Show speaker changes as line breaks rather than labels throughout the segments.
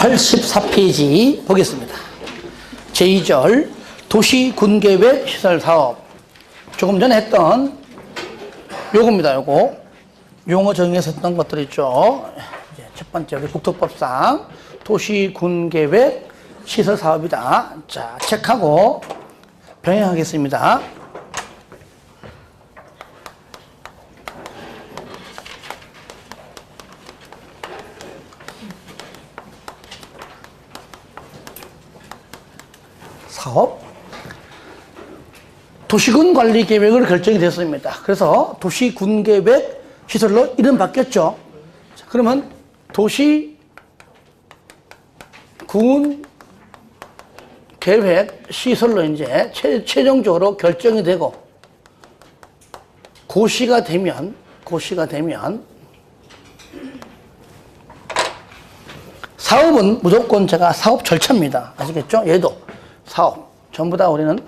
84페이지 보겠습니다. 제2절 도시군계획 시설사업. 조금 전에 했던 요겁니다. 요거 용어 정의에서 했던 것들 있죠. 첫 번째 우리 국토법상 도시군계획 시설사업이다. 자, 체크하고 병행하겠습니다. 사업 도시군 관리 계획으로 결정이 됐습니다. 그래서 도시군 계획 시설로 이름 바뀌었죠. 자, 그러면 도시군 계획 시설로 이제 최종적으로 결정이 되고 고시가 되면 사업은 무조건 제가 사업 절차입니다. 아시겠죠? 얘도 사업 전부 다 우리는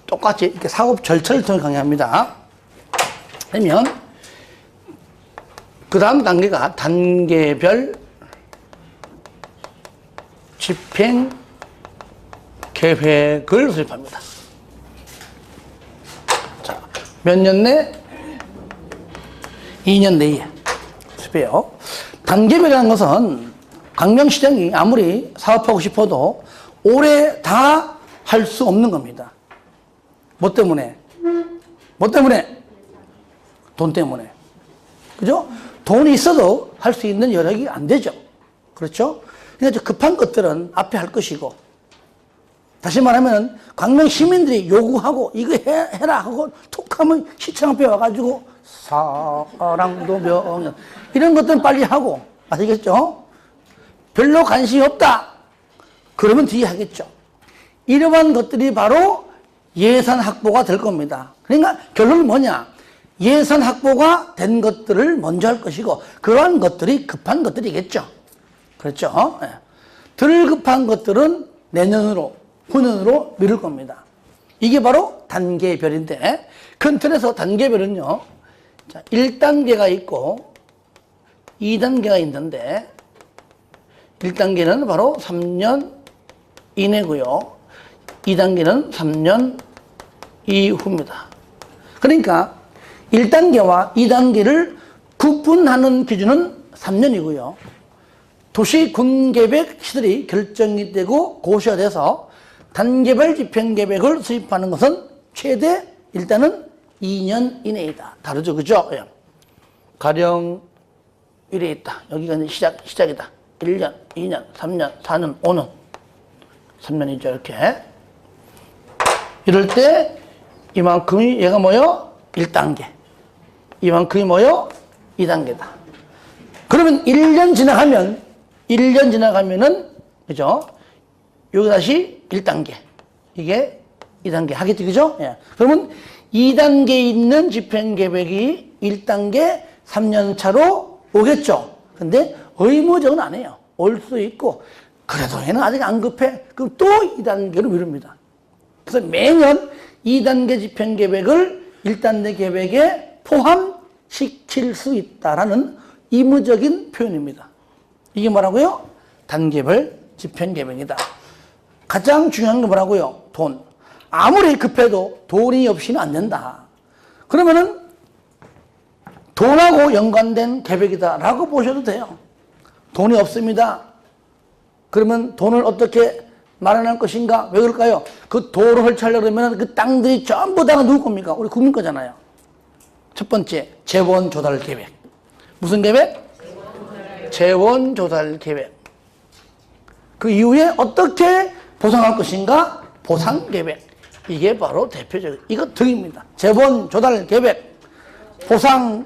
똑같이 이렇게 사업 절차를 통해 강의합니다. 그러면 그 다음 단계가 단계별 집행 계획을 수립합니다. 자, 몇 년 내? 2년 내에 수립해요. 단계별이라는 것은 광명시장이 아무리 사업하고 싶어도 올해 다 할 수 없는 겁니다. 뭐 때문에? 돈 때문에. 그죠? 돈이 있어도 할 수 있는 여력이 안 되죠. 그렇죠? 그러니까 급한 것들은 앞에 할 것이고, 다시 말하면 광명 시민들이 요구하고 이거 해라 하고 툭 하면 시청 앞에 와가지고 사랑도 명령 이런 것들은 빨리 하고, 아시겠죠? 별로 관심이 없다. 그러면 뒤에 하겠죠. 이러한 것들이 바로 예산 확보가 될 겁니다. 그러니까 결론은 뭐냐? 예산 확보가 된 것들을 먼저 할 것이고, 그러한 것들이 급한 것들이겠죠. 그렇죠? 네. 덜 급한 것들은 내년으로, 후년으로 미룰 겁니다. 이게 바로 단계별인데, 큰 틀에서 단계별은요, 자, 1단계가 있고 2단계가 있는데, 1단계는 바로 3년 이내고요. 2단계는 3년 이후입니다. 그러니까 1단계와 2단계를 구분하는 기준은 3년이고요. 도시군계획 시설이 결정이 되고 고시가 돼서 단계별 집행계획을 수립하는 것은 최대 일단은 2년 이내이다. 다르죠, 그죠? 가령 이래 있다. 여기가 이제 시작이다. 1년, 2년, 3년, 4년, 5년. 3년이죠, 이렇게. 이럴 때 이만큼이 얘가 뭐요? 1단계. 이만큼이 뭐요? 2단계다. 그러면 1년 지나가면은, 그죠? 여기 다시 1단계. 이게 2단계 하겠지, 그죠? 예. 그러면 2단계에 있는 집행계획이 1단계 3년 차로 오겠죠? 근데 의무적은 안 해요. 올 수도 있고, 그래도 얘는 아직 안 급해. 그럼 또 2단계로 미룹니다. 그래서 매년 2단계 집행계획을 1단계 계획에 포함시킬 수 있다라는 의무적인 표현입니다. 이게 뭐라고요? 단계별 집행계획이다. 가장 중요한 게 뭐라고요? 돈. 아무리 급해도 돈이 없이는 안 된다. 그러면은 돈하고 연관된 계획이다라고 보셔도 돼요. 돈이 없습니다. 그러면 돈을 어떻게 마련할 것인가? 왜 그럴까요? 그 도로 설치하려고 그러면 그 땅들이 전부 다가 누구 겁니까? 우리 국민 거잖아요. 첫 번째, 재원조달 계획. 무슨 계획? 재원조달 계획. 그 이후에 어떻게 보상할 것인가? 보상 계획. 이게 바로 대표적인, 이거 등입니다. 재원조달 계획, 보상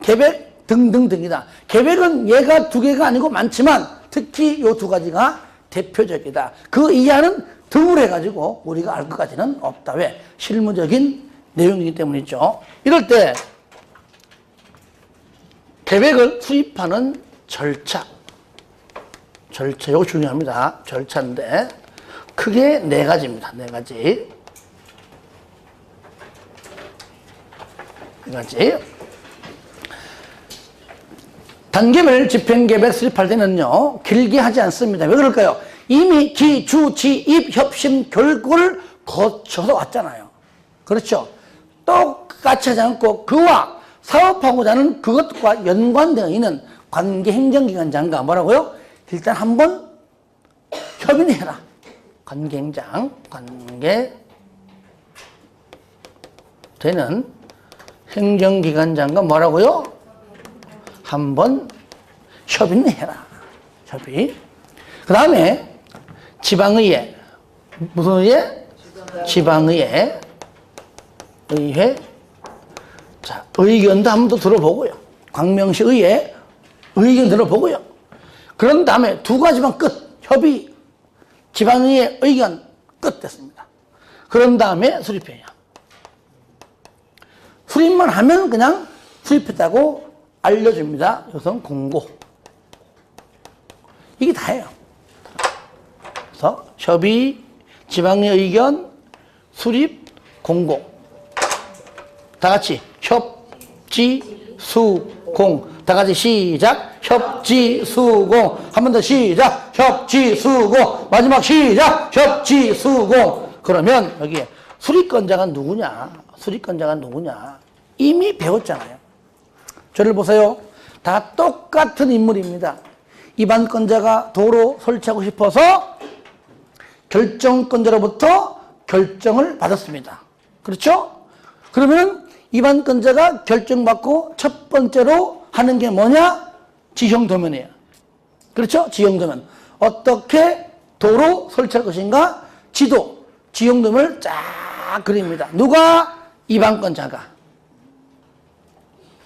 계획 등등등이다. 계획은 얘가 두 개가 아니고 많지만 특히 이 두 가지가 대표적이다. 그 이하는 등을 해가지고 우리가 알 것까지는 없다. 왜? 실무적인 내용이기 때문이죠. 이럴 때 계획을 수립하는 절차, 이거 중요합니다. 절차인데 크게 4가지입니다. 4가지. 4가지. 단계별 집행계획 수립할 때는요, 길게 하지 않습니다. 왜 그럴까요? 이미 기, 주, 지, 입, 협심, 결국을 거쳐서 왔잖아요. 그렇죠? 똑같이 하지 않고 그와 사업하고자 하는 그것과 연관되어 있는 관계행정기관장과 뭐라고요? 일단 한번 협의는 해라. 관계행장, 관계되는 행정기관장과 뭐라고요? 한번 협의는 해라. 협의. 그 다음에 지방의회. 무슨 의회? 지방의회. 의회. 자, 의견도 한번 더 들어보고요. 광명시 의회 의견 들어보고요. 그런 다음에 두 가지만 끝. 협의. 지방의회 의견 끝 됐습니다. 그런 다음에 수립해요. 수립만 하면 그냥 수립했다고 알려줍니다. 여기서는 공고. 이게 다예요. 그래서 협의, 지방의 의견, 수립, 공고. 다 같이 협지, 수, 공. 다 같이 시작. 협지, 수, 공. 한 번 더 시작. 협지, 수, 공. 마지막 시작. 협지, 수, 공. 그러면 여기에 수립권자가 누구냐? 수립권자가 누구냐? 이미 배웠잖아요. 저를 보세요. 다 똑같은 인물입니다. 입안권자가 도로 설치하고 싶어서 결정권자로부터 결정을 받았습니다. 그렇죠? 그러면 입안권자가 결정받고 첫 번째로 하는 게 뭐냐? 지형도면이에요. 그렇죠? 지형도면. 어떻게 도로 설치할 것인가? 지도, 지형도면을 쫙 그립니다. 누가? 입안권자가.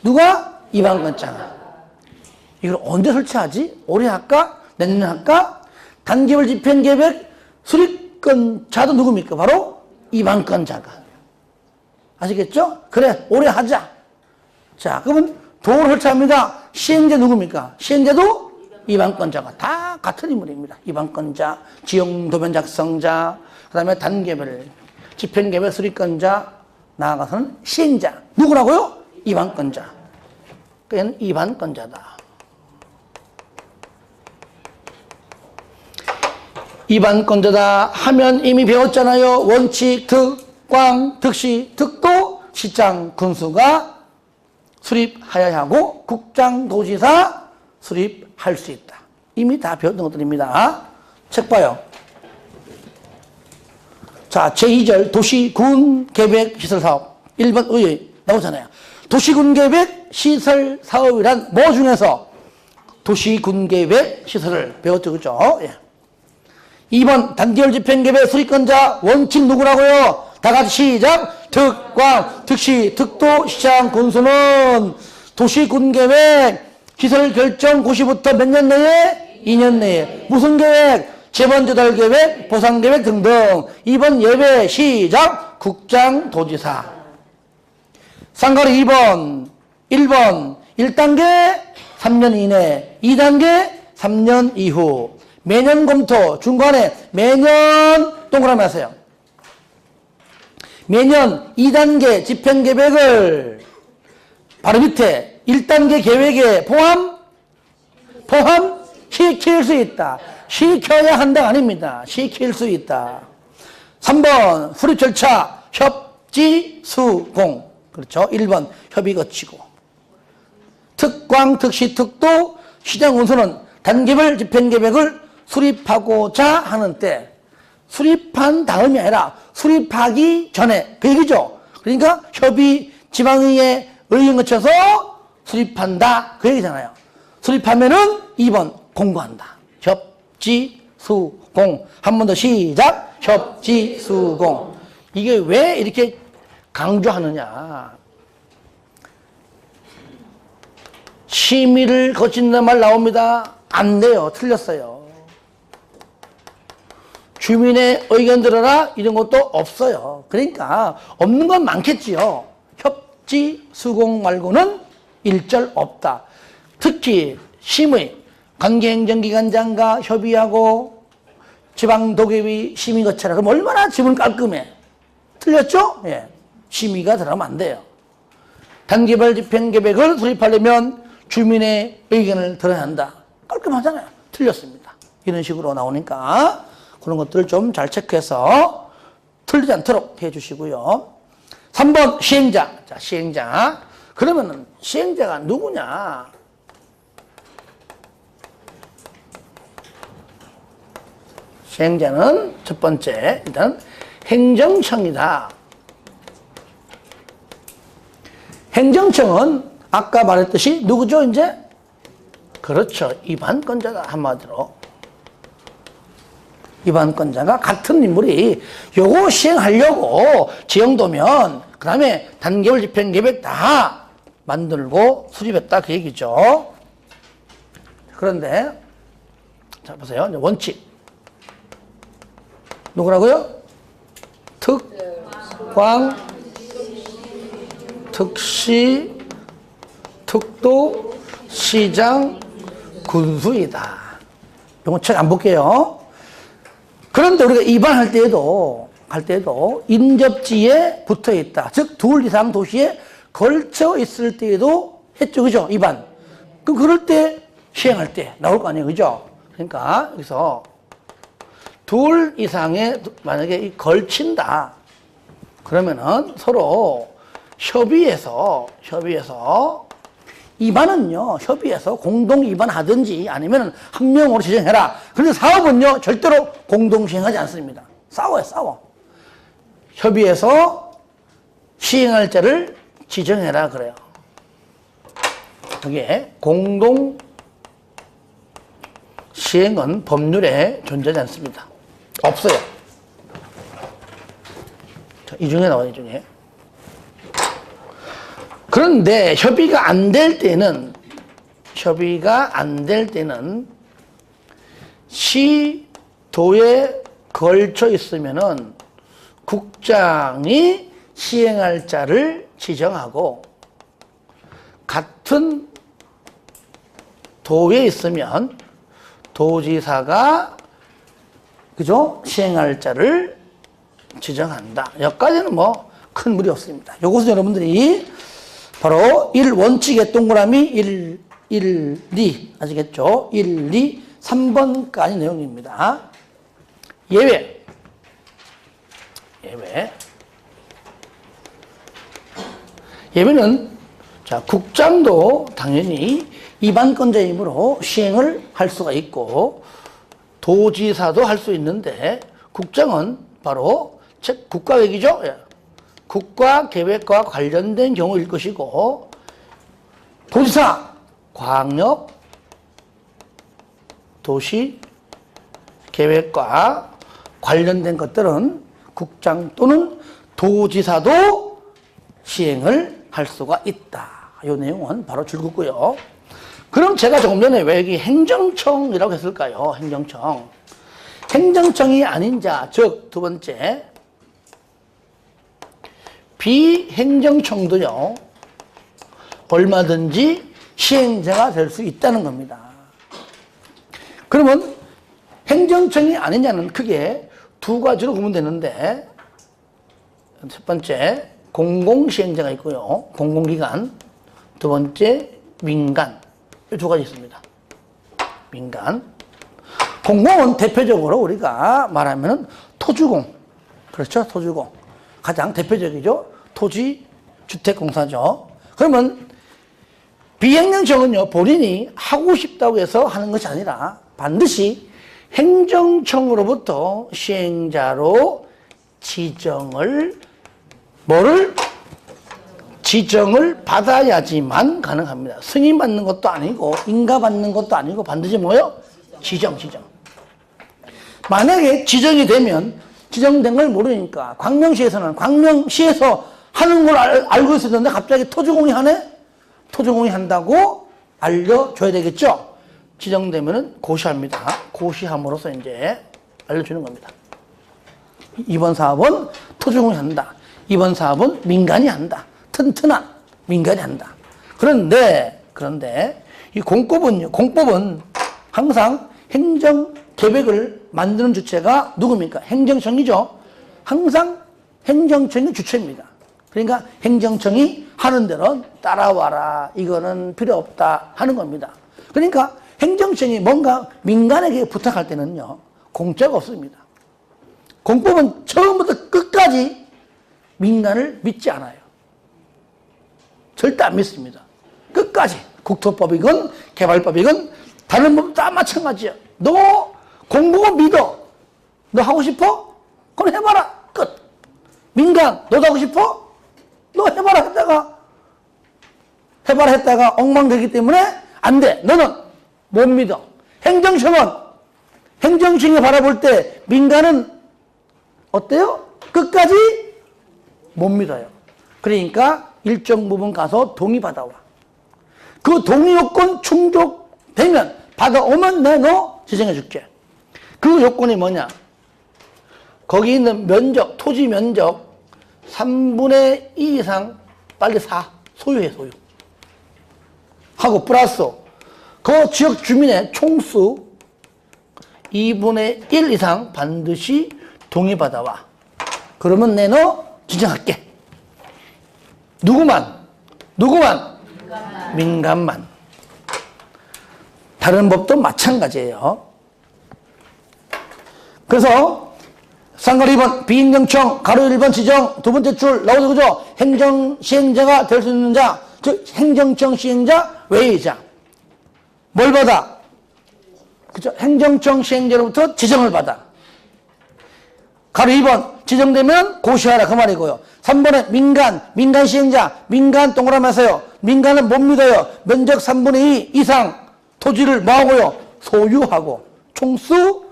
누가? 입안권자가. 이걸 언제 설치하지? 올해 할까? 내년에 할까? 단계별 집행계획 수립권자도 누굽니까? 바로 입안권자가. 아시겠죠? 그래, 올해 하자. 자, 그러면 도로 설치합니다. 시행자 누굽니까? 시행자도 입안권자가. 다 같은 인물입니다. 입안권자, 지형도면 작성자, 그 다음에 단계별 집행계획 수립권자, 나아가서는 시행자. 누구라고요? 입안권자. 그는 입안권자다. 입안권자다 하면 이미 배웠잖아요. 원칙, 득, 꽝, 득시, 득도, 시장, 군수가 수립하여야 하고 국장도지사 수립할 수 있다. 이미 다 배웠던 것들입니다. 책 봐요. 자, 제2절 도시군계획시설사업 1번 의회 나오잖아요. 도시군계획 시설사업이란 뭐 중에서 도시군계획 시설을 배웠죠. 그죠? 예. 2번 단계별 집행계획 수립권자 원칙 누구라고요? 다 같이 시작. 득광, 득시, 득도, 시장, 군수는 도시군계획 시설 결정 고시부터 몇 년 내에? 2년 내에. 무슨 계획? 재번조달계획, 보상계획 등등. 2번 예외 시작. 국장도지사. 쌍가리 2번, 1번 1단계 3년 이내, 2단계 3년 이후. 매년 검토, 중간에 매년 동그라미 하세요. 매년 2단계 집행계획을 바로 밑에 1단계 계획에 시킬 수 있다. 시켜야 한다 아닙니다. 시킬 수 있다. 3번 수립 절차 협지 수공. 그렇죠. 1번 협의 거치고. 특광 특시 특도 시장 운수는 단계별 집행계획을 수립하고자 하는 때 수립한 다음이 아니라 수립하기 전에 그 얘기죠. 그러니까 협의 지방의회 의견 거쳐서 수립한다 그 얘기잖아요. 수립하면은 2번 공고한다. 협지수공. 한 번 더 시작. 협지수공. 이게 왜 이렇게 강조하느냐. 심의를 거친다는 말 나옵니다. 안 돼요. 틀렸어요. 주민의 의견 들어라 이런 것도 없어요. 그러니까 없는 건 많겠지요. 협지 수공 말고는 일절 없다. 특히 심의 관계행정기관장과 협의하고 지방도계위 심의 거쳐라. 그럼 얼마나 지문 깔끔해. 틀렸죠? 예. 심의가 들어가면 안 돼요. 단계별 집행계획을 수립하려면 주민의 의견을 들어야 한다. 깔끔하잖아요. 틀렸습니다. 이런 식으로 나오니까 그런 것들을 좀 잘 체크해서 틀리지 않도록 해 주시고요. 3번 시행자. 자, 시행자. 그러면은 시행자가 누구냐? 시행자는 첫 번째 일단 행정청이다. 행정청은 아까 말했듯이 누구죠 이제? 그렇죠. 위반권자다 한마디로. 위반권자가 같은 인물이 요거 시행하려고 지정도면 그 다음에 단계별 집행계획 다 만들고 수립했다 그 얘기죠. 그런데 자 보세요. 원칙 누구라고요? 특광, 특시, 특도, 시장, 군수이다. 이건 책 안 볼게요. 그런데 우리가 위반할 때에도 인접지에 붙어 있다. 즉, 둘 이상 도시에 걸쳐 있을 때에도 했죠. 그죠? 위반. 그럼 그럴 때, 시행할 때 나올 거 아니에요. 그죠? 그러니까, 여기서 둘 이상에 만약에 걸친다. 그러면은 서로 협의해서 위반은요, 협의해서 공동 위반하든지 아니면 한 명으로 지정해라. 그런데 사업은요, 절대로 공동 시행하지 않습니다. 싸워. 협의해서 시행할 자를 지정해라 그래요. 그게 공동 시행은 법률에 존재하지 않습니다. 없어요. 자, 이 중에 나와요, 이 중에. 그런데 협의가 안 될 때는 시도에 걸쳐 있으면은 국장이 시행할 자를 지정하고 같은 도에 있으면 도지사가 그죠? 시행할 자를 지정한다. 여기까지는 뭐 큰 무리 없습니다. 요것은 여러분들이 바로 1원칙의 동그라미 1, 2 아시겠죠? 1, 2, 3번까지 내용입니다. 예외는 자, 국장도 당연히 위반권자이므로 시행을 할 수가 있고 도지사도 할 수 있는데 국장은 바로 국가계획이죠. 국가계획과 관련된 경우일 것이고 도지사, 광역, 도시, 계획과 관련된 것들은 국장 또는 도지사도 시행을 할 수가 있다. 이 내용은 바로 줄긋고요. 그럼 제가 조금 전에 왜 여기 행정청이라고 했을까요? 행정청. 행정청이 아닌 자, 즉, 두 번째, 비행정청도요, 얼마든지 시행자가 될 수 있다는 겁니다. 그러면 행정청이 아니냐는 크게 두 가지로 보면 되는데, 첫 번째, 공공시행자가 있고요. 공공기관. 두 번째, 민간. 이 두 가지 있습니다. 민간. 공공은 대표적으로 우리가 말하면 토주공. 그렇죠? 토주공. 가장 대표적이죠? 토지주택공사죠. 그러면 비행정청은요, 본인이 하고 싶다고 해서 하는 것이 아니라 반드시 행정청으로부터 시행자로 지정을 받아야지만 가능합니다. 승인받는 것도 아니고 인가받는 것도 아니고 반드시 뭐예요? 지정. 만약에 지정이 되면 지정된 걸 모르니까 광명시에서는 광명시에서 하는 걸 알고 있었는데 갑자기 토주공이 하네? 토주공이 한다고 알려줘야 되겠죠? 지정되면은 고시합니다. 고시함으로써 이제 알려주는 겁니다. 이번 사업은 토주공이 한다. 이번 사업은 민간이 한다. 튼튼한 민간이 한다. 그런데 이 공법은 항상 행정계획을 만드는 주체가 누굽니까? 행정청이죠. 항상 행정청이 주체입니다. 그러니까 행정청이 하는 데는 따라와라. 이거는 필요 없다. 하는 겁니다. 그러니까 행정청이 뭔가 민간에게 부탁할 때는요, 공짜가 없습니다. 공법은 처음부터 끝까지 민간을 믿지 않아요. 절대 안 믿습니다. 끝까지. 국토법이건 개발법이건 다른 법도 다 마찬가지야. 너 공무원 믿어. 너 하고 싶어? 그럼 해봐라. 끝. 민간, 너도 하고 싶어? 너 해봐라 했다가 엉망되기 때문에 안 돼. 너는 못 믿어. 행정청이 바라볼 때 민간은 어때요? 끝까지 못 믿어요. 그러니까 일정 부분 가서 동의받아와. 그 동의 요건 충족되면 받아오면 너 지정해 줄게. 그 요건이 뭐냐? 거기 있는 면적, 토지 면적 3분의 2 이상 빨리 소유해, 소유. 하고 플러스 그 지역 주민의 총수 2분의 1 이상 반드시 동의받아와. 그러면 너 지정할게. 누구만? 민간만. 다른 법도 마찬가지예요. 그래서 쌍가루 2번 비행정청 가로 1번 지정 두 번째 줄 나오죠. 그죠? 행정 시행자가 될 수 있는 자, 즉 행정청 시행자 외의 자. 뭘 받아? 그죠? 행정청 시행자로부터 지정을 받아. 가로 2번 지정되면 고시하라 그 말이고요. 3번에 민간 시행자, 민간 동그라미에서요. 민간은 못 믿어요. 면적 3분의 2 이상 토지를 뭐하고요? 소유하고 총수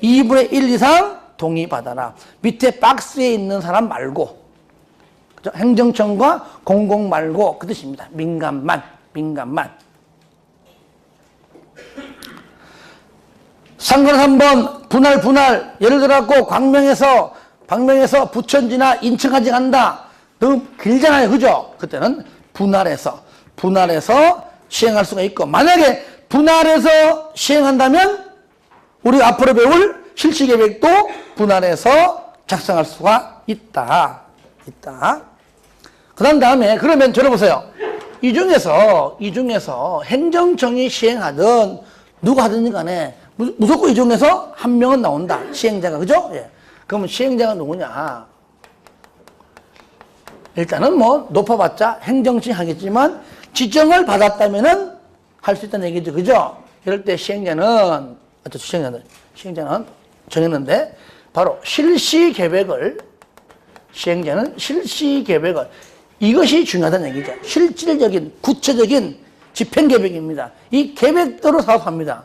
2분의 1 이상 동의받아라. 밑에 박스에 있는 사람 말고, 그죠? 행정청과 공공 말고 그 뜻입니다. 민간만. 상가로 3번 분할 예를 들어갖고 광명에서 부천지나 인천까지 간다. 너무 길잖아요. 그죠? 그때는 분할해서 시행할 수가 있고, 만약에 분할해서 시행한다면 우리가 앞으로 배울 실시계획도 분할해서 작성할 수가 있다. 그 다음에 그러면 들어보세요. 이 중에서 행정청이 시행하든 누가 하든지 간에 무조건 이 중에서 한 명은 나온다. 시행자가. 그죠? 예. 그러면 시행자가 누구냐? 일단은 뭐 높아봤자 행정청이 하겠지만 지정을 받았다면은 할 수 있다는 얘기죠. 그죠? 이럴 때 시행자는 정했는데 바로 시행자는 실시계획을 이것이 중요하다는 얘기죠. 실질적인 구체적인 집행계획입니다. 이 계획대로 사업합니다.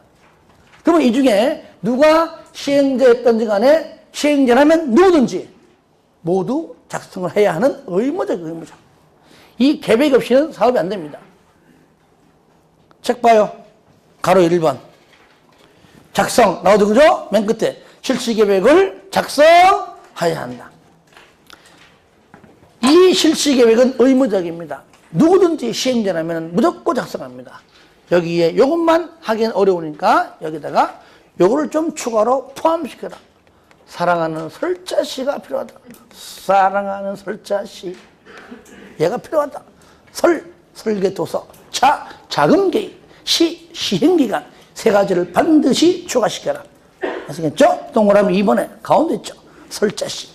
그러면 이 중에 누가 시행자였던지 간에 시행자라면 누구든지 모두 작성을 해야 하는 의무적. 이 계획 없이는 사업이 안 됩니다. 책 봐요. 가로 1번. 작성 나오죠. 그죠? 맨 끝에 실시계획을 작성해야 한다. 이 실시계획은 의무적입니다. 누구든지 시행자라면 무조건 작성합니다. 여기에 이것만 하기엔 어려우니까 여기다가 요거를 좀 추가로 포함시켜라. 사랑하는 설자씨가 필요하다. 사랑하는 설자씨. 얘가 필요하다. 설계도서, 자금 개입, 시행기간 세 가지를 반드시 추가시켜라. 아시겠죠? 동그라미 2번에 가운데 있죠. 설자씨.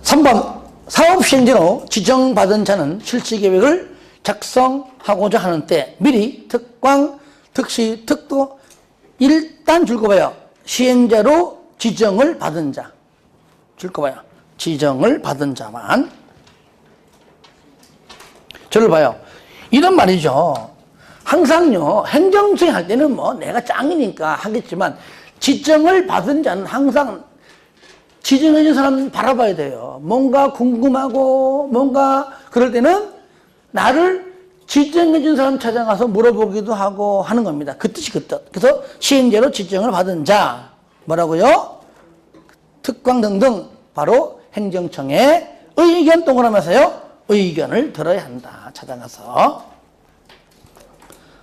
3번 사업시행자로 지정받은 자는 실시계획을 작성하고자 하는 때 미리 특광, 특시, 특도 일단 줄 거 봐요. 시행자로 지정을 받은 자 줄 거 봐요. 지정을 받은 자만. 저를 봐요. 이런 말이죠. 항상요, 행정청이 할 때는 뭐 내가 짱이니까 하겠지만 지정을 받은 자는 항상 지정해준 사람 바라봐야 돼요. 뭔가 궁금하고 뭔가 그럴 때는 나를 지정해준 사람 찾아가서 물어보기도 하고 하는 겁니다. 그 뜻이 그 뜻. 그래서 시행자로 지정을 받은 자 뭐라고요? 특광 등등 바로 행정청의 의견 동그라미에서요. 의견을 들어야 한다. 찾아가서.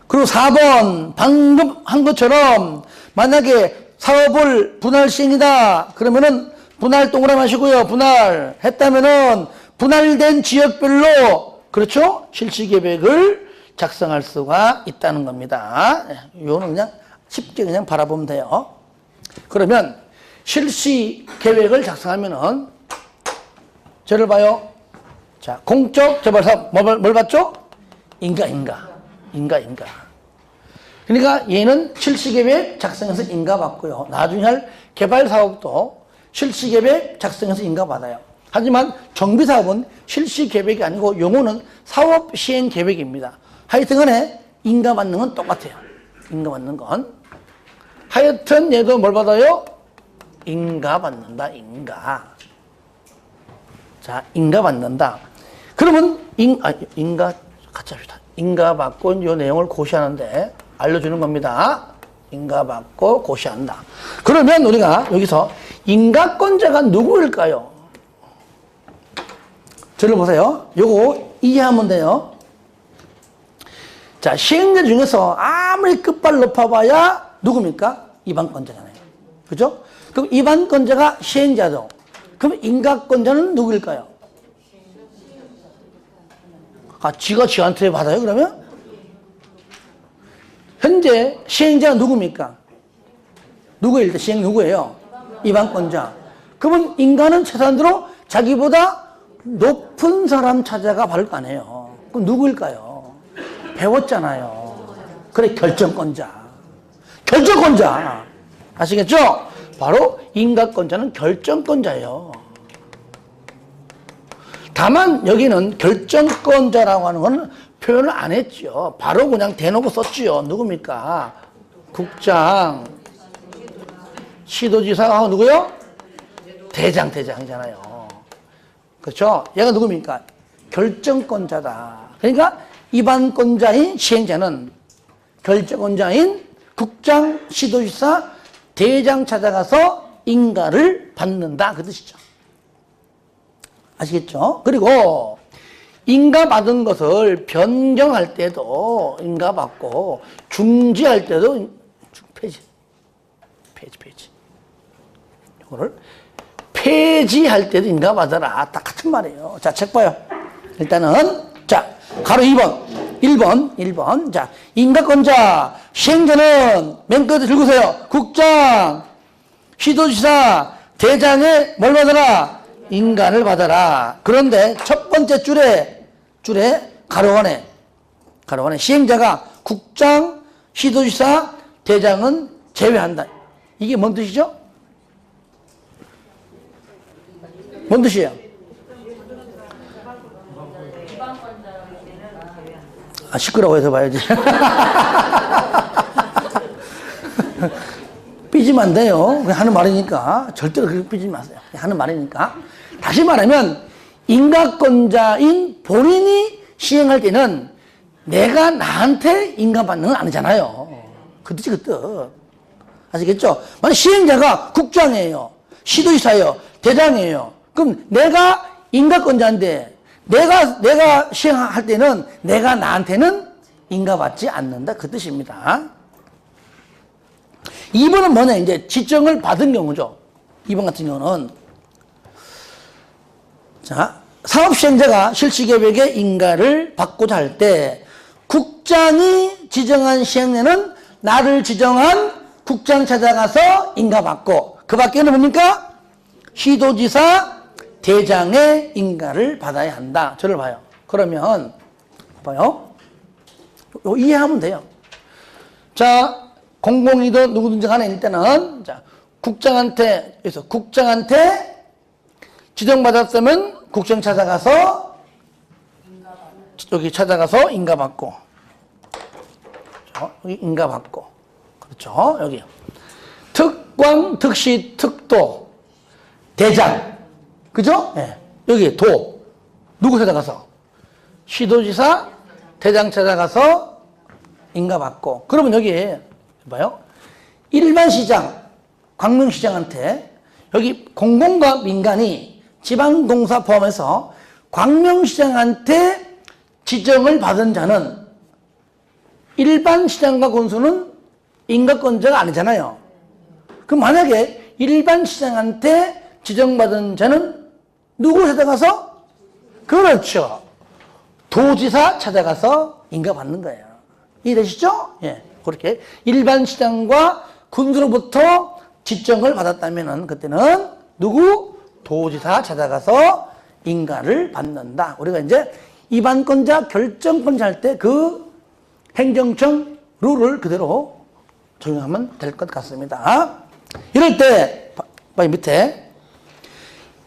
그리고 4번 방금 한 것처럼 만약에 사업을 분할 시행이다. 그러면은 분할 동그라미 하시고요. 분할 했다면은 분할된 지역별로 그렇죠? 실시 계획을 작성할 수가 있다는 겁니다. 이거는 그냥 쉽게 그냥 바라보면 돼요. 그러면 실시 계획을 작성하면은 저를 봐요. 자, 공적 개발 사업 뭘 받죠? 인가. 그러니까 얘는 실시계획 작성해서 인가받고요. 나중에 할 개발사업도 실시계획 작성해서 인가받아요. 하지만 정비사업은 실시계획이 아니고 용어는 사업시행계획입니다. 하여튼 간에 인가받는 건 똑같아요. 인가받는 건. 하여튼 얘도 뭘 받아요? 인가받는다. 자, 인가받는다. 그러면 인가 같이 합시다. 인가받고 이 내용을 고시하는데 알려주는 겁니다. 인가받고 고시한다. 그러면 우리가 여기서 인가권자가 누구일까요? 저를 보세요. 요거 이해하면 돼요. 자, 시행자 중에서 아무리 끝발 높아봐야 누굽니까? 이반권자잖아요. 그죠? 그럼 이반권자가 시행자죠. 그럼 인가권자는 누구일까요? 지가 지한테 받아요, 그러면? 현재 시행자가 누굽니까? 누구예요? 일단 시행 누구예요? 이반권자. 그러면 인간은 최소한으로 자기보다 높은 사람 찾아가 받을 거 아니에요. 그럼 누구일까요? 배웠잖아요. 그래, 결정권자. 아시겠죠? 바로 인가권자는 결정권자예요. 다만 여기는 결정권자라고 하는 건 표현을 안 했죠. 바로 그냥 대놓고 썼지요. 누굽니까? 국장, 시도지사가 누구요? 대장이잖아요. 그렇죠? 얘가 누굽니까? 결정권자다. 그러니까 이반권자인 시행자는 결정권자인 국장, 시도지사, 대장 찾아가서 인가를 받는다. 그 뜻이죠. 아시겠죠? 그리고 인가받은 것을 변경할 때도 인가받고 중지할 때도 폐지. 이거를 폐지할 때도 인가받아라. 딱 같은 말이에요. 자, 책 봐요. 일단은 자, 가로 1번. 자, 인가권자 시행자는 맨 끝에 들고서요. 국장, 시도지사, 대장의 뭘 받아라? 인간을 받아라. 그런데 첫 번째 줄에 가로원에 시행자가 국장, 시도지사, 대장은 제외한다. 이게 뭔 뜻이죠? 뭔 뜻이에요? 시끄러워 해서 봐야지. 삐지면 안 돼요. 그냥 하는 말이니까. 절대로 그렇게 삐지지 마세요. 그냥 하는 말이니까. 다시 말하면 인가권자인 본인이 시행할 때는 내가 나한테 인가받는 건 아니잖아요. 그 뜻이 그 뜻. 아시겠죠? 만약 시행자가 국장이에요. 시도지사예요. 대장이에요. 그럼 내가 인가권자인데 내가 시행할 때는 내가 나한테는 인가받지 않는다. 그 뜻입니다. 2번은 뭐냐? 이제 지정을 받은 경우죠. 2번 같은 경우는 자, 사업시행자가 실시계획의 인가를 받고자 할 때 국장이 지정한 시행령은 나를 지정한 국장 찾아가서 인가받고 그 밖에는 뭡니까? 시도지사, 대장의 인가를 받아야 한다. 저를 봐요. 그러면 봐요. 이해하면 돼요. 자, 공공이든 누구든지 간에 일단은 자, 국장한테 지정받았으면 국장 찾아가서 여기 찾아가서 인가받고 여기 인가받고 그렇죠. 여기 특광, 특시, 특도, 대장 그죠? 네. 여기 도 누구 찾아가서 시도지사, 대장 찾아가서 인가받고 그러면 여기 봐요. 일반 시장, 광명시장한테 여기 공공과 민간이 지방공사 포함해서 광명시장한테 지정을 받은 자는 일반 시장과 군수는 인가권자가 아니잖아요. 그럼 만약에 일반 시장한테 지정받은 자는 누구 찾아가서? 그렇죠. 도지사 찾아가서 인가 받는 거예요. 이해되시죠? 예. 그렇게 일반 시장과 군수로부터 지정을 받았다면은 그때는 누구? 도지사 찾아가서 인가를 받는다. 우리가 이제 입안권자, 결정권자 할 때 그 행정청 룰을 그대로 적용하면 될 것 같습니다. 이럴 때, 밑에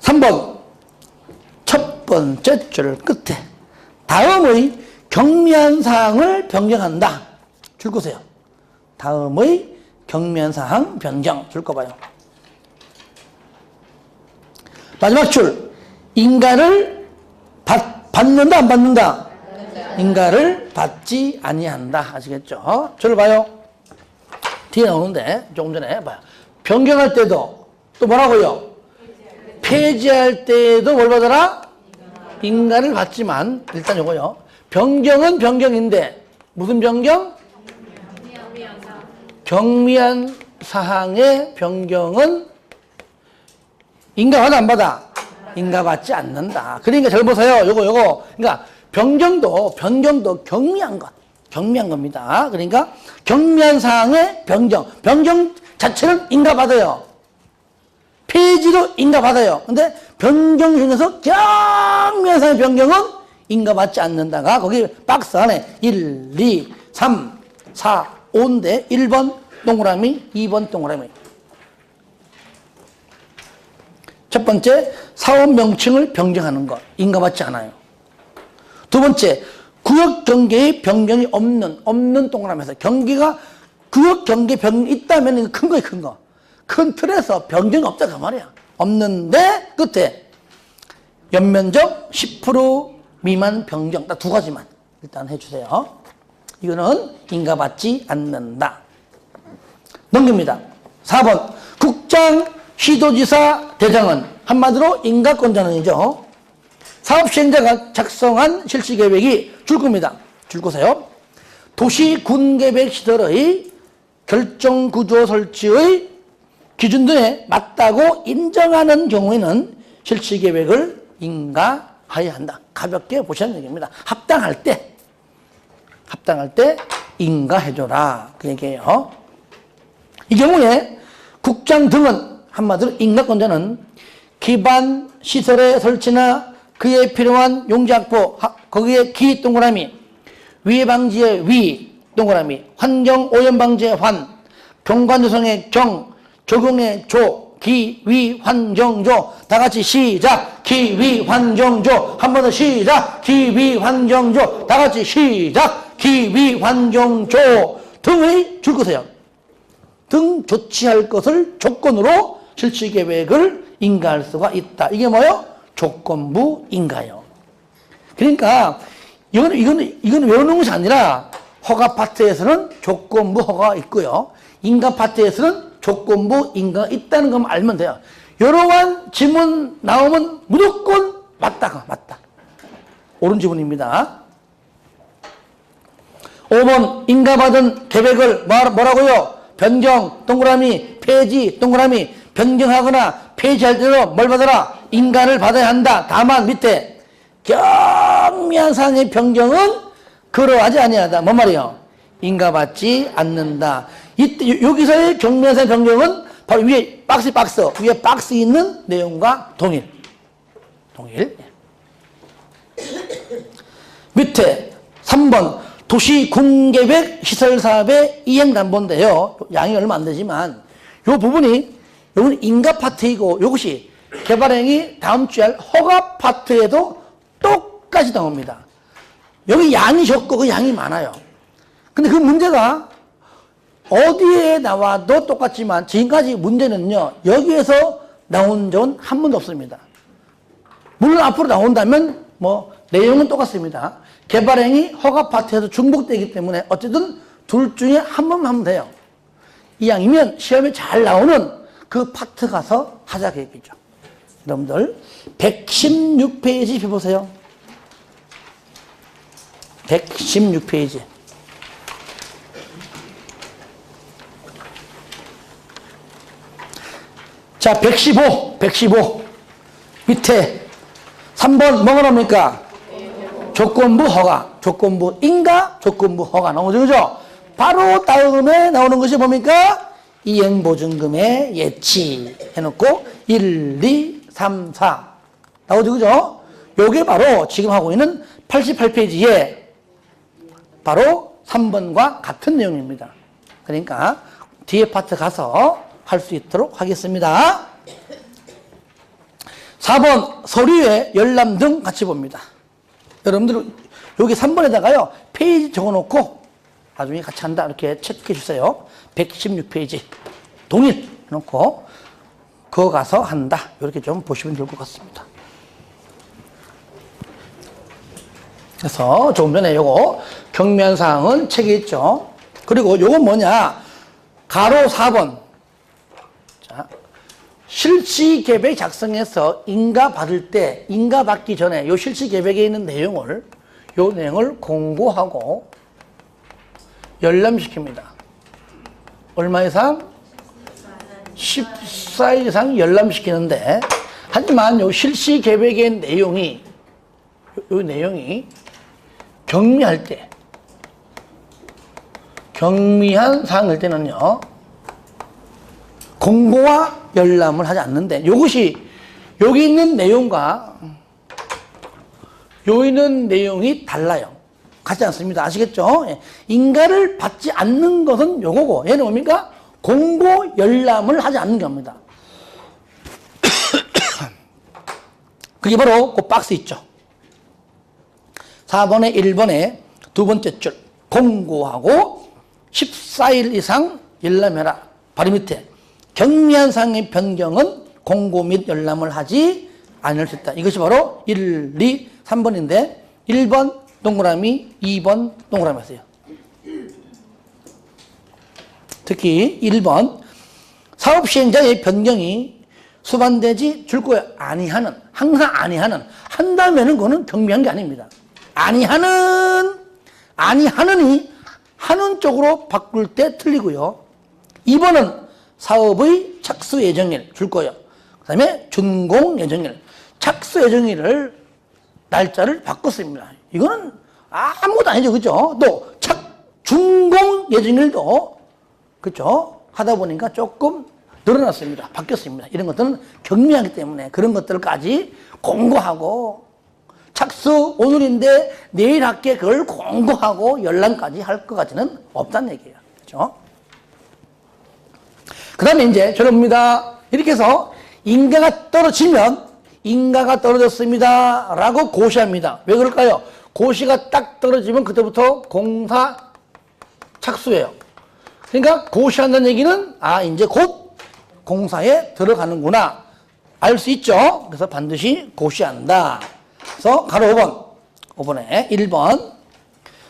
3번 첫 번째 줄 끝에 다음의 경미한 사항을 변경한다. 줄 거세요. 다음의 경미한 사항 변경. 줄 거 봐요. 마지막 줄. 인가를 받는다, 안 받는다? 인가를 받지 아니한다. 아시겠죠? 저를 봐요. 뒤에 나오는데, 조금 전에 봐요. 변경할 때도, 또 뭐라고요? 폐지할 때도 뭘 받아라? 인가를 받지만, 일단 요거요. 변경은 변경인데, 무슨 변경? 경미한 사항의 변경은 인가 받아, 안 받아? 인가 받지 않는다. 그러니까 잘 보세요. 요거. 그러니까 변경도 경미한 겁니다. 그러니까 경미한 사항의 변경 자체는 인가 받아요. 폐지도 인가 받아요. 근데 변경 중에서 경미한 사항의 변경은 인가 받지 않는다가 거기 박스 안에 1, 2, 3, 4, 5인데 1번 동그라미, 2번 동그라미. 첫 번째, 사업 명칭을 변경하는 것. 인가받지 않아요. 두 번째, 구역 경계의 변경이 없는 동그라미에서 경계가 구역 경계 변경이 있다면 큰 거예요, 큰 거. 큰 틀에서 변경이 없다 그 말이야. 없는데 끝에 연면적 10% 미만 변경. 딱 두 가지만 일단 해주세요. 이거는 인가받지 않는다. 넘깁니다. 4번 국장, 시도지사, 대장은 한마디로 인가권자는이죠. 사업시행자가 작성한 실시계획이 줄 겁니다. 줄 거세요. 도시군계획 시설의 결정구조 설치의 기준 등에 맞다고 인정하는 경우에는 실시계획을 인가하여야 한다. 가볍게 보시는 얘기입니다. 합당할 때 인가해줘라. 그 얘기예요. 이 경우에 국장 등은 한마디로 인가권자는 기반 시설의 설치나 그에 필요한 용지확보, 거기에 기 동그라미, 위해 방지의 위 동그라미, 환경 오염 방지의 환, 경관 조성의 경, 적용의 조, 기, 위, 환경, 조. 다 같이 시작. 기, 위, 환경, 조. 한 번 더 시작. 기, 위, 환경, 조. 다 같이 시작. 기, 위, 환경, 조. 등의 줄 거세요. 등 조치할 것을 조건으로 실시계획을 인가할 수가 있다. 이게 뭐예요? 조건부 인가요. 그러니까 이거는 외우는 것이 아니라 허가 파트에서는 조건부 허가가 있고요. 인가 파트에서는 조건부 인가가 있다는 것만 알면 돼요. 이러한 지문 나오면 무조건 맞다. 옳은 지문입니다. 5번 인가받은 계획을 뭐라고요? 변경 동그라미, 폐지 동그라미. 변경하거나 폐지할 때도 뭘 받아라? 인가를 받아야 한다. 다만 밑에 경미한 사항의 변경은 그러하지 아니하다. 뭔 말이에요? 인가받지 않는다. 이때 여기서의 경미한 사항의 변경은 바로 위에 박스 위에 박스 있는 내용과 동일. 밑에 3번 도시군계획 시설사업의 이행담보인데요. 양이 얼마 안 되지만 이 부분이 이건 인가 파트이고 이것이 개발행위 다음 주에 할 허가 파트에도 똑같이 나옵니다. 여기 양이 적고 그 양이 많아요. 근데 그 문제가 어디에 나와도 똑같지만 지금까지 문제는요. 여기에서 나온 적은 한 번도 없습니다. 물론 앞으로 나온다면 뭐 내용은 똑같습니다. 개발행위 허가 파트에서 중복되기 때문에 어쨌든 둘 중에 한 번만 하면 돼요. 이왕이면 시험에 잘 나오는 그 파트 가서 하자 그 얘기죠. 여러분들 116페이지 펴보세요. 116페이지. 자, 115. 밑에 3번 뭐가 나옵니까? 조건부 허가. 조건부 인가, 조건부 허가 나오죠. 그죠? 바로 다음에 나오는 것이 뭡니까? 이행보증금의 예치 해놓고 1, 2, 3, 4 나오죠. 그죠? 요게 바로 지금 하고 있는 88페이지에 바로 3번과 같은 내용입니다. 그러니까 뒤에 파트 가서 할 수 있도록 하겠습니다. 4번 서류에 열람 등 같이 봅니다. 여러분들 여기 3번에다가요 페이지 적어놓고 나중에 같이 한다 이렇게 체크해 주세요. 116페이지 동일 해놓고 그거 가서 한다 이렇게 좀 보시면 될 것 같습니다. 그래서 조금 전에 요거 경미한 사항은 책에 있죠. 그리고 요건 뭐냐 가로 4번 자 실시계획 작성해서 인가 받을 때 인가 받기 전에 요 실시계획에 있는 내용을 요 내용을 공고하고 열람시킵니다. 얼마 이상? 14일 이상 열람시키는데 하지만 요 실시계획의 내용이 요 내용이 경미할 때 경미한 사항일 때는요 공고와 열람을 하지 않는데 요것이 여기 있는 내용과 여기 있는 내용이 달라요. 같지 않습니다. 아시겠죠? 인가를 받지 않는 것은 요거고 얘는 뭡니까? 공고 열람을 하지 않는 겁니다. 그게 바로 그 박스 있죠. 4번에 1번에 두 번째 줄 공고하고 14일 이상 열람해라. 바로 밑에 경미한 사항의 변경은 공고 및 열람을 하지 않을 수 있다. 이것이 바로 1, 2, 3번인데 1번 동그라미 2번 동그라미 하세요. 특히 1번 사업시행자의 변경이 수반되지 줄 거야 아니하는 항상 아니하는 한다면은 그거는 경미한 게 아닙니다. 아니하는이 하는 쪽으로 바꿀 때 틀리고요. 2번은 사업의 착수 예정일 줄 거예요. 그 다음에 준공 예정일 착수 예정일을 날짜를 바꿨습니다. 이거는 아무것도 아니죠. 그죠? 또 준공 예정일도 그죠? 하다 보니까 조금 늘어났습니다. 바뀌었습니다. 이런 것들은 경미하기 때문에 그런 것들까지 공고하고 착수 오늘인데 내일 할게 그걸 공고하고 열람까지 할 것 같지는 없다는 얘기예요. 그렇죠? 그 다음에 이제 저럽니다. 이렇게 해서 인가가 떨어졌습니다 라고 고시합니다. 왜 그럴까요? 고시가 딱 떨어지면 그때부터 공사 착수예요. 그러니까 고시한다는 얘기는 이제 곧 공사에 들어가는구나 알 수 있죠. 그래서 반드시 고시한다. 그래서 가로 5번에 1번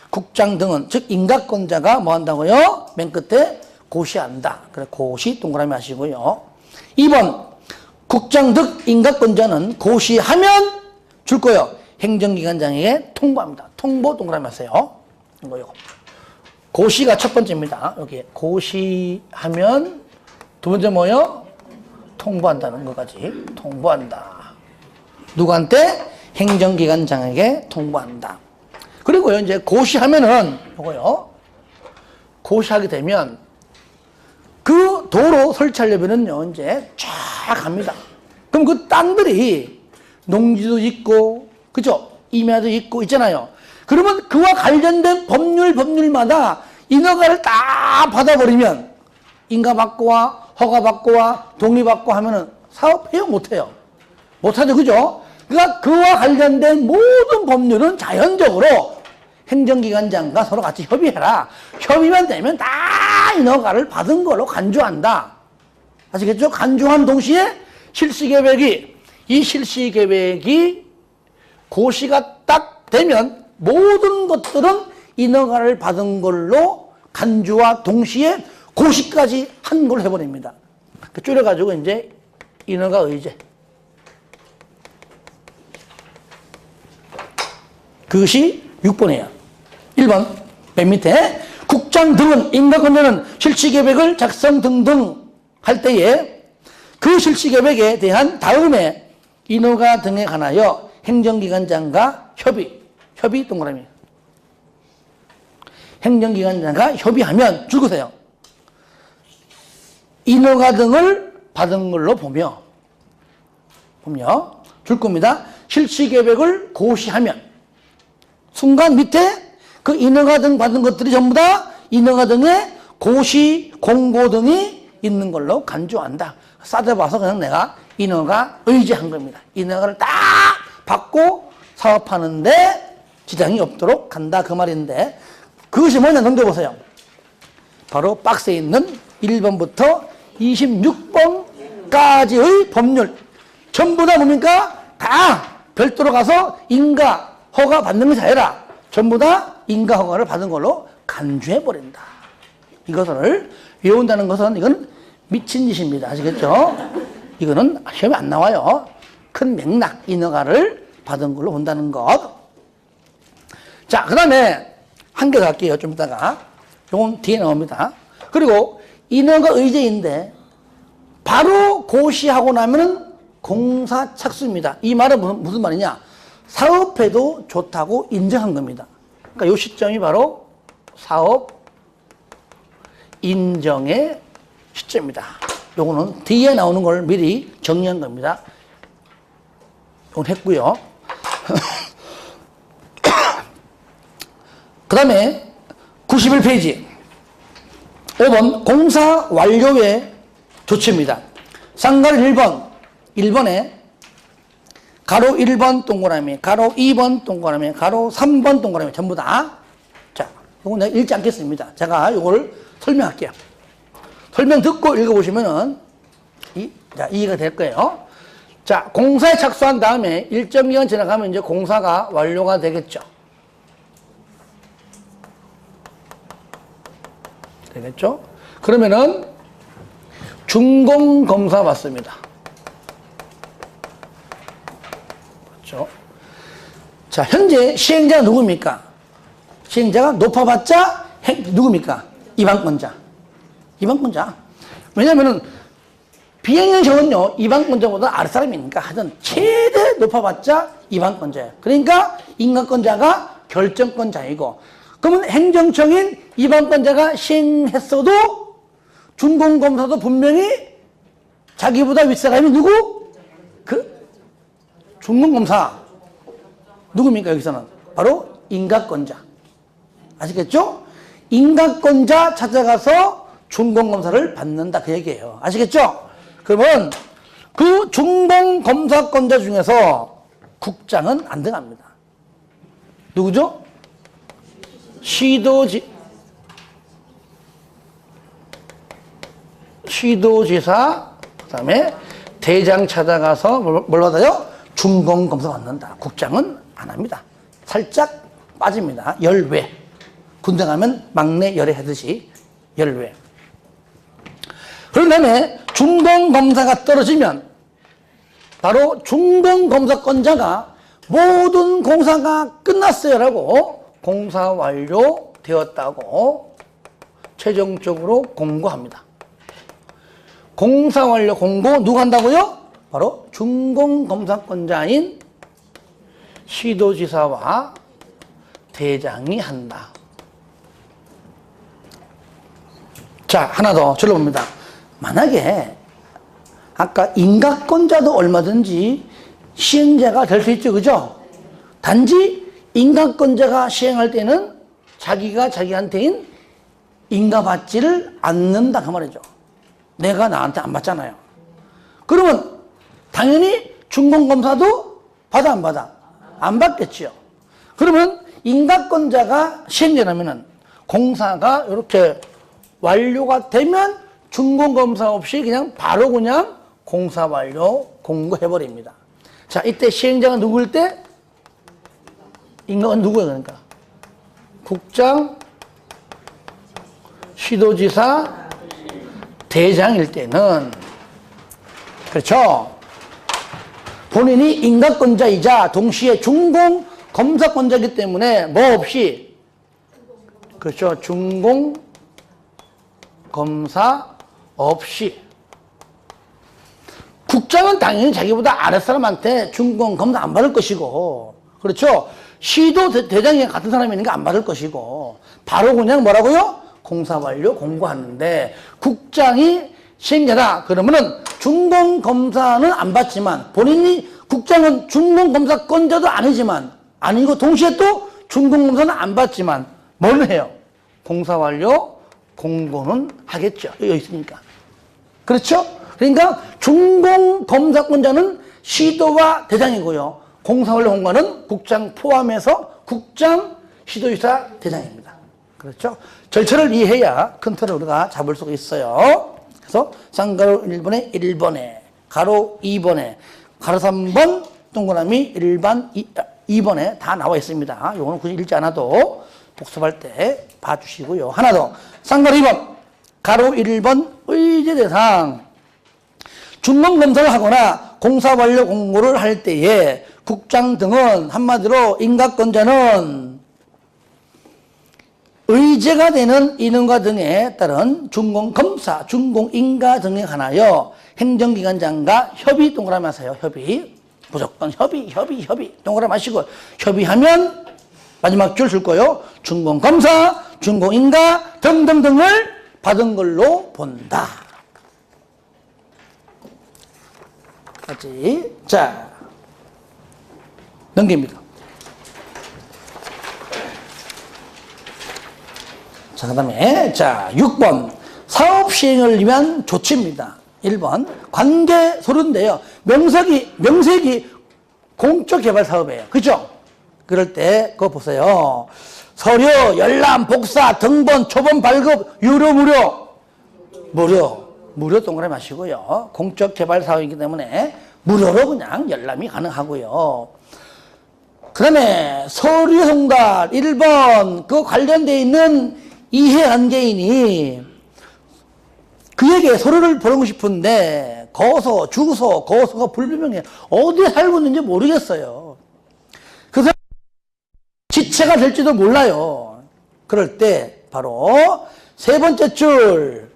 국장 등은 즉 인가권자가 뭐 한다고요? 맨 끝에 고시한다. 그래 고시 동그라미 하시고요. 2번 국장 등 인가권자는 고시하면 줄 거예요. 행정기관장에게 통보합니다. 통보 동그라미 하세요. 이거요. 고시가 첫 번째입니다. 여기 고시하면 두 번째 뭐요? 통보한다는 것까지 통보한다. 누구한테? 행정기관장에게 통보한다. 그리고요 이제 고시하면은 이거요. 고시하게 되면 그 도로 설치하려면은요 이제 쫙 갑니다. 그럼 그 땅들이 농지도 있고 그죠? 임야도 있고 있잖아요. 그러면 그와 관련된 법률마다 인허가를 다 받아버리면 인가 받고 와 허가 받고 와 동의 받고 하면은 사업해요 못해요? 못하죠. 그죠? 그러니까 그와 관련된 모든 법률은 자연적으로 행정기관장과 서로 같이 협의해라. 협의만 되면 다 인허가를 받은 걸로 간주한다. 아시겠죠? 간주한 동시에 이 실시계획이 고시가 딱 되면 모든 것들은 인허가를 받은 걸로 간주와 동시에 고시까지 한 걸 해버립니다. 줄여가지고 이제 인허가 의제. 그것이 6번이에요. 1번 맨 밑에 국장 등은 인가권자는 실시계획을 작성 등등 할 때에 그 실시계획에 대한 다음에 인허가 등에 관하여 행정기관장과 협의 동그라미. 행정기관장과 협의하면 줄거세요. 인허가 등을 받은 걸로 보며 줄 겁니다. 실시계획을 고시하면 순간 밑에 그 인허가 등 받은 것들이 전부 다 인허가 등에 고시, 공고 등이 있는 걸로 간주한다. 싸대봐서 그냥 내가 인허가 의지한 겁니다. 인허가를 딱 받고 사업하는데 지장이 없도록 간다 그 말인데 그것이 뭐냐 넘겨보세요. 바로 박스에 있는 1번부터 26번까지의 법률 전부 다 뭡니까? 다 별도로 가서 인가, 허가 받는 것이 아니라 전부 다 인가, 허가를 받은 걸로 간주해버린다. 이것을 외운다는 것은 이건 미친 짓입니다. 아시겠죠? 이거는 시험에 안 나와요. 큰 맥락, 인허가를 받은 걸로 본다는 것. 자, 그 다음에 한 개 더 할게요. 좀 이따가. 요건 뒤에 나옵니다. 그리고 인허가 의제인데 바로 고시하고 나면은 공사 착수입니다. 이 말은 무슨 말이냐? 사업해도 좋다고 인정한 겁니다. 그러니까 이 시점이 바로 사업 인정의 시점입니다. 요거는 뒤에 나오는 걸 미리 정리한 겁니다. 이건 했고요. 그 다음에 91페이지 5번 공사 완료의 조치입니다. 상가를 1번에 가로 1번 동그라미, 가로 2번 동그라미, 가로 3번 동그라미 전부 다. 자, 이거 내가 읽지 않겠습니다. 제가 이걸 설명할게요. 설명 듣고 읽어보시면은 이해가 될 거예요. 자, 공사에 착수한 다음에 일정 기간 지나가면 이제 공사가 완료가 되겠죠. 되겠죠? 그러면은 준공검사 받습니다. 그렇죠? 자, 현재 시행자가 누굽니까? 시행자가 높아봤자 누굽니까? 이방권자. 왜냐면은 비행연식은요, 이방권자보다 아랫사람이니까 하여튼 최대 높아봤자 이방권자예요. 그러니까 인가권자가 결정권자이고, 그러면 행정청인 이방권자가 시행했어도 준공검사도 분명히 자기보다 윗사람이 누구? 그 준공검사. 누굽니까, 여기서는? 바로 인가권자. 아시겠죠? 인가권자 찾아가서 준공검사를 받는다 그 얘기예요. 아시겠죠? 그러면 그 준공검사권자 중에서 국장은 안 들어갑니다. 누구죠? 시도지사, 그 다음에 대장 찾아가서 뭘 받아요? 준공검사 받는다. 국장은 안 합니다. 살짝 빠집니다. 열외. 군대 가면 막내 열애 하듯이 열외. 그런 다음에 준공검사가 떨어지면 바로 준공검사권자가 모든 공사가 끝났어요라고 공사 완료되었다고 최종적으로 공고합니다. 공사 완료 공고 누가 한다고요? 바로 준공검사권자인 시도지사와 대장이 한다. 자, 하나 더 줄여봅니다. 만약에 아까 인가권자도 얼마든지 시행자가 될 수 있죠, 그죠? 단지 인가권자가 시행할 때는 자기가 자기한테인 인가받지를 않는다 그 말이죠. 내가 나한테 안 받잖아요. 그러면 당연히 준공검사도 받아 안 받아? 안 받겠지요. 그러면 인가권자가 시행되려면은 공사가 이렇게 완료가 되면 준공검사 없이 그냥 바로 그냥 공사 완료 공고해버립니다. 자, 이때 시행자가 누구일 때? 인가는 누구예요, 그러니까? 국장, 시도지사, 대장일 때는, 그렇죠? 본인이 인가권자이자 동시에 준공검사권자이기 때문에 뭐 없이, 그렇죠? 준공검사 없이 국장은 당연히 자기보다 아랫사람한테 준공 검사 안 받을 것이고, 그렇죠? 시도 대장이 같은 사람이니까 안 받을 것이고, 바로 그냥 뭐라고요? 공사 완료 공고하는데, 국장이 시행자다 그러면은 준공 검사는 안 받지만, 본인이 국장은 준공 검사권자도 아니고 동시에 또 준공 검사는 안 받지만 뭘 해요? 공사 완료 공고는 하겠죠. 여기 있으니까. 그렇죠? 그러니까 준공 검사권자는 시도와 대장이고요. 공사 완료 공고는 국장 포함해서 국장 시도지사 대장입니다. 그렇죠? 절차를 이해해야 큰 틀을 우리가 잡을 수가 있어요. 그래서 쌍가로 1번에 1번에 가로 2번에 가로 3번 동그라미 일반 2번에 다 나와 있습니다. 요거는 굳이 읽지 않아도 복습할 때 봐주시고요. 하나 더. 쌍가로 2번 가로 1번 의제 대상 준공 검사를 하거나 공사 완료 공고를 할 때에 국장 등은 한마디로 인가권자는 의제가 되는 인원과 등에 따른 준공검사, 준공인가 등에 관하여 행정기관장과 협의 동그라미 하세요. 협의. 무조건 협의. 동그라미 하시고 협의하면 마지막 줄 거예요. 준공검사, 준공인가 등등등을 받은 걸로 본다. 맞지? 자, 넘깁니다. 자, 그 다음에, 자, 6번. 사업 시행을 위한 조치입니다. 1번. 관계 서류인데요. 명색이 공적 개발 사업이에요. 그죠? 그럴 때, 그거 보세요. 서류, 열람, 복사, 등본, 초본, 발급, 유료, 무료 동그라미 하시고요. 공적 개발 사업이기 때문에 무료로 그냥 열람이 가능하고요. 그 다음에 서류 송달 1번. 그 관련되어 있는 이해관계인이 그에게 서류를 보내고 싶은데 거소, 주소, 거소가 불분명해. 어디에 살고 있는지 모르겠어요. 그 사람 지체가 될지도 몰라요. 그럴 때 바로 세 번째 줄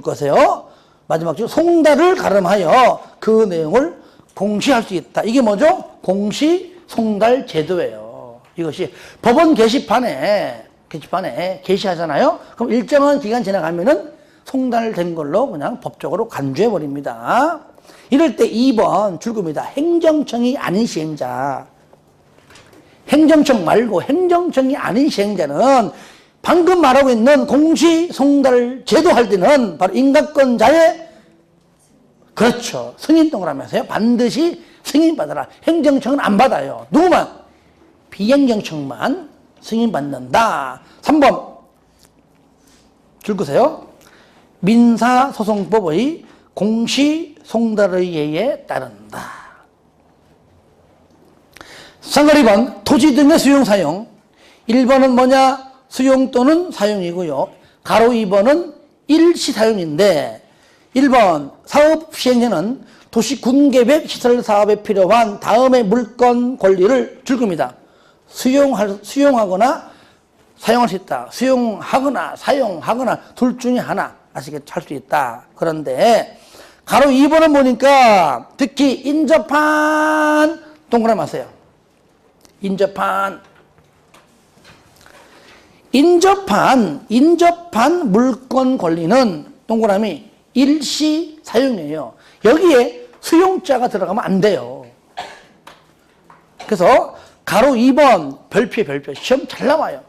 거세요. 마지막 줄 송달을 가름하여 그 내용을 공시할 수 있다. 이게 뭐죠? 공시 송달 제도예요. 이것이 법원 게시판에 게시하잖아요. 그럼 일정한 기간 지나가면은 송달된 걸로 그냥 법적으로 간주해 버립니다. 이럴 때 2번 줄겁니다. 행정청이 아닌 시행자. 행정청 말고 행정청이 아닌 시행자는 방금 말하고 있는 공시 송달 제도 할 때는 바로 인가권자의 그렇죠. 승인 동그라미 하세요. 반드시 승인 받아라. 행정청은 안 받아요. 누구만? 비행정청만 승인받는다. 3번 줄 거세요. 민사소송법의 공시 송달의예에 따른다. 상가 2번 토지 등의 수용 사용. 1번은 뭐냐? 수용 또는 사용이고요. 가로 2번은 일시 사용인데 1번 사업 시행자는 도시군계획 시설 사업에 필요한 다음의 물건 권리를 줄 겁니다. 수용하거나 사용할 수 있다. 수용하거나 사용하거나 둘 중에 하나 아시겠죠? 할 수 있다. 그런데 가로 2번은 보니까 특히 인접한 동그라미 하세요. 인접한 물건 권리는 동그라미 일시 사용이에요. 여기에 수용자가 들어가면 안 돼요. 그래서 가로 2번 별표 시험 잘 나와요.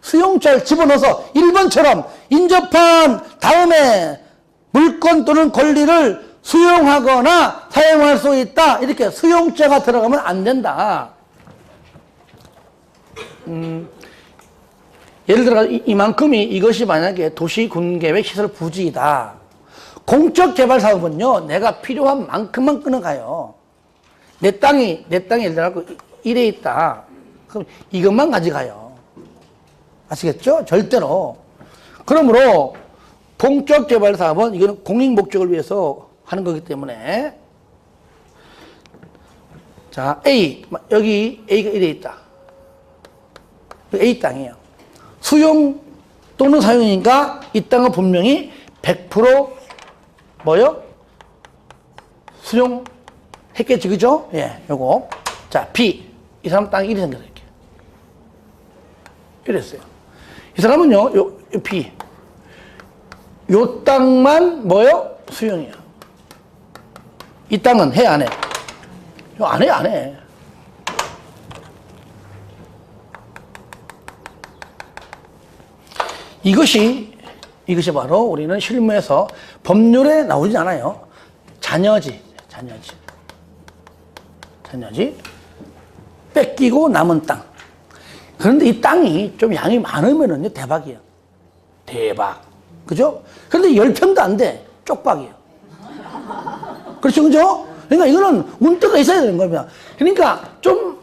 수용자를 집어넣어서 1번처럼 인접한 다음에 물건 또는 권리를 수용하거나 사용할 수 있다. 이렇게 수용자가 들어가면 안 된다. 예를 들어 이만큼이 이것이 만약에 도시군계획 시설 부지이다. 공적 개발 사업은요, 내가 필요한 만큼만 끊어가요. 내 땅이 예를 들어 이래 있다. 그럼 이것만 가져가요. 아시겠죠? 절대로. 그러므로 공적 개발 사업은 이거는 공익 목적을 위해서 하는 거기 때문에 자, A. 여기 A가 이래 있다. A 땅이에요. 수용 또는 사용이니까 이 땅은 분명히 100% 뭐요? 수용했겠지, 그죠? 예, 요거. 자, B. 이 사람 땅이 이리 생겼어요, 이렇게. 이랬어요. 이 사람은요, 요 B. 요 땅만 뭐요? 수용이야. 이 땅은 해, 안 해? 요 안 해, 안 해. 이것이 바로 우리는 실무에서 법률에 나오지 않아요. 잔여지. 뺏기고 남은 땅. 그런데 이 땅이 좀 양이 많으면은요, 대박이에요. 대박. 그죠? 그런데 10평도 안 돼. 쪽박이에요. 그렇죠, 그죠? 그러니까 이거는 운때가 있어야 되는 겁니다. 그러니까 좀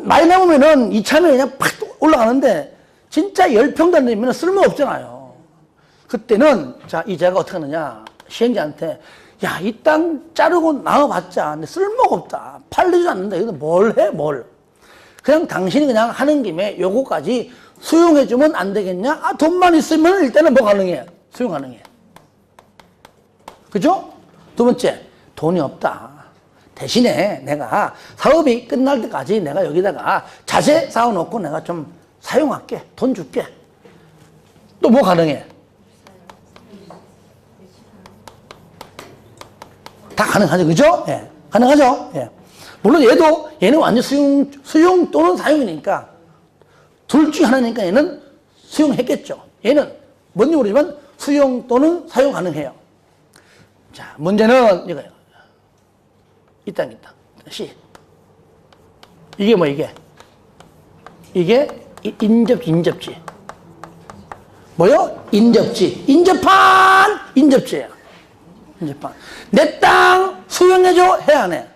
많이 남으면은 이참에 그냥 팍 올라가는데 진짜 10평도 안 되면 쓸모 없잖아요. 그때는 자, 이자가 어떻게 하느냐. 시행자한테 야, 이 땅 자르고 나와봤자 근데 쓸모가 없다. 팔리지도 않는다. 이거 뭘 해? 뭘? 그냥 당신이 그냥 하는 김에 요거까지 수용해주면 안 되겠냐? 아, 돈만 있으면 일단은 뭐 가능해? 수용 가능해. 그죠? 두 번째, 돈이 없다. 대신에 내가 사업이 끝날 때까지 내가 여기다가 자재 쌓아놓고 내가 좀 사용할게. 돈 줄게. 또 뭐 가능해? 다 가능하죠. 그죠? 예. 가능하죠? 예. 물론 얘는 완전 수용 또는 사용이니까 둘 중 하나니까 얘는 수용했겠죠. 얘는 뭔지 모르지만 수용 또는 사용 가능해요. 자, 문제는 이거예요. 이 땅. C. 이게 뭐 이게? 이게 인접지. 뭐요? 인접지. 인접지예요. 인접판. 내 땅 수용해줘? 해, 안 해?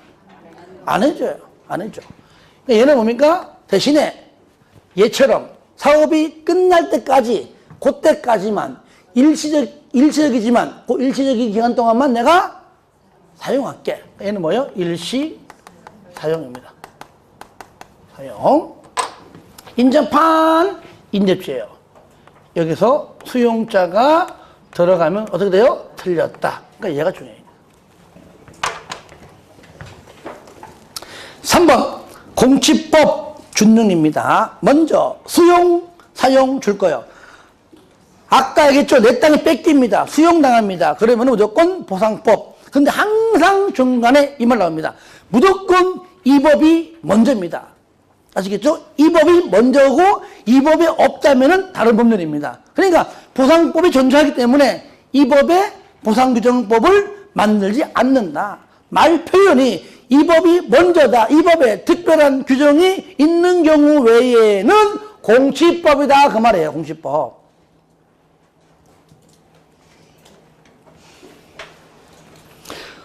안 해줘요. 안 해줘. 그러니까 얘는 뭡니까? 대신에 얘처럼 사업이 끝날 때까지, 그때까지만 일시적이지만 그 일시적인 기간 동안만 내가 사용할게. 얘는 뭐예요? 일시 사용입니다. 사용. 인접판, 인접지예요. 여기서 수용자가 들어가면 어떻게 돼요? 틀렸다. 그러니까 얘가 중요해요. 3번 공치법 준능입니다. 먼저 수용, 사용 줄 거예요. 아까 얘기했죠. 내 땅이 뺏깁니다. 수용당합니다. 그러면 무조건 보상법. 근데 항상 중간에 이 말 나옵니다. 무조건 이 법이 먼저입니다. 아시겠죠? 이 법이 먼저고 이 법이 없다면 다른 법률입니다. 그러니까 보상법이 존재하기 때문에 이 법에 보상규정법을 만들지 않는다. 말 표현이 이 법이 먼저다. 이 법에 특별한 규정이 있는 경우 외에는 공치법이다. 그 말이에요. 공치법.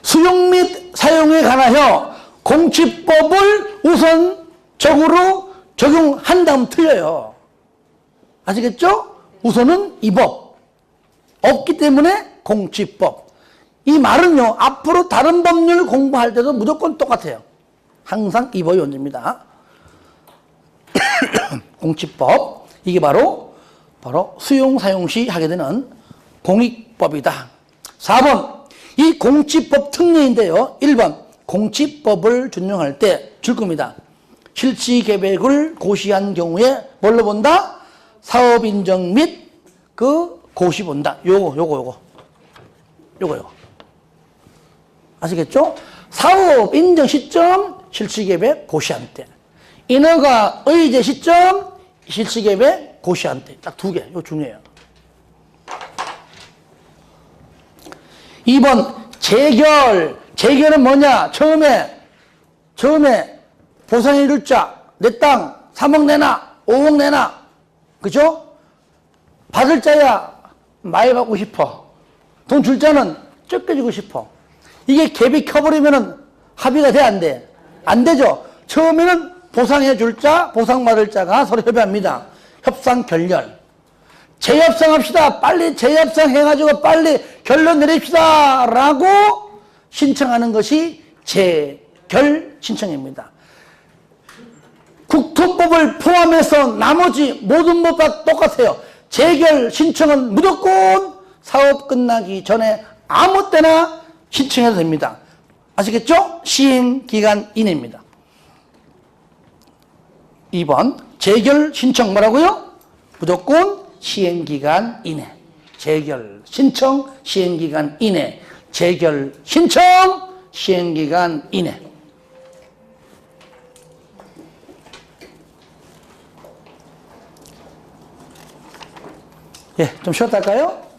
수용 및 사용에 관하여 공치법을 우선적으로 적용한다면 틀려요. 아시겠죠? 우선은 이 법. 없기 때문에 공치법. 이 말은요, 앞으로 다른 법률 공부할 때도 무조건 똑같아요. 항상 이 법이 원칙입니다. 공치법. 이게 바로 수용, 사용 시 하게 되는 공익법이다. 4번. 이 공치법 특례인데요. 1번. 공치법을 준용할 때 줄 겁니다. 실시 계획을 고시한 경우에 뭘로 본다? 사업 인정 및 그 고시 본다. 요거. 아시겠죠? 사업 인정 시점, 실시 계획 고시한 때. 인허가 의제 시점, 실시 계획 고시한 때. 딱 두 개. 이거 중요해요. 2번 재결. 재결은 뭐냐? 처음에 보상해 줄 자, 내 땅 3억 내놔, 5억 내놔. 그죠? 받을 자야 많이 받고 싶어. 돈 줄 자는 적게 주고 싶어. 이게 갭이 커버리면은 합의가 돼, 안 돼? 안 되죠? 처음에는 보상해 줄 자, 보상받을 자가 서로 협의합니다. 협상 결렬. 재협상합시다. 빨리 재협상 해가지고 빨리 결론 내립시다. 라고 신청하는 것이 재결 신청입니다. 국토법을 포함해서 나머지 모든 법과 똑같아요. 재결 신청은 무조건 사업 끝나기 전에 아무 때나 신청해도 됩니다. 아시겠죠? 시행기간 이내입니다. 2번 재결 신청 뭐라고요? 무조건 시행기간 이내. 재결 신청 시행기간 이내. 재결 신청 시행기간 이내. 예, 좀 쉬었다 할까요?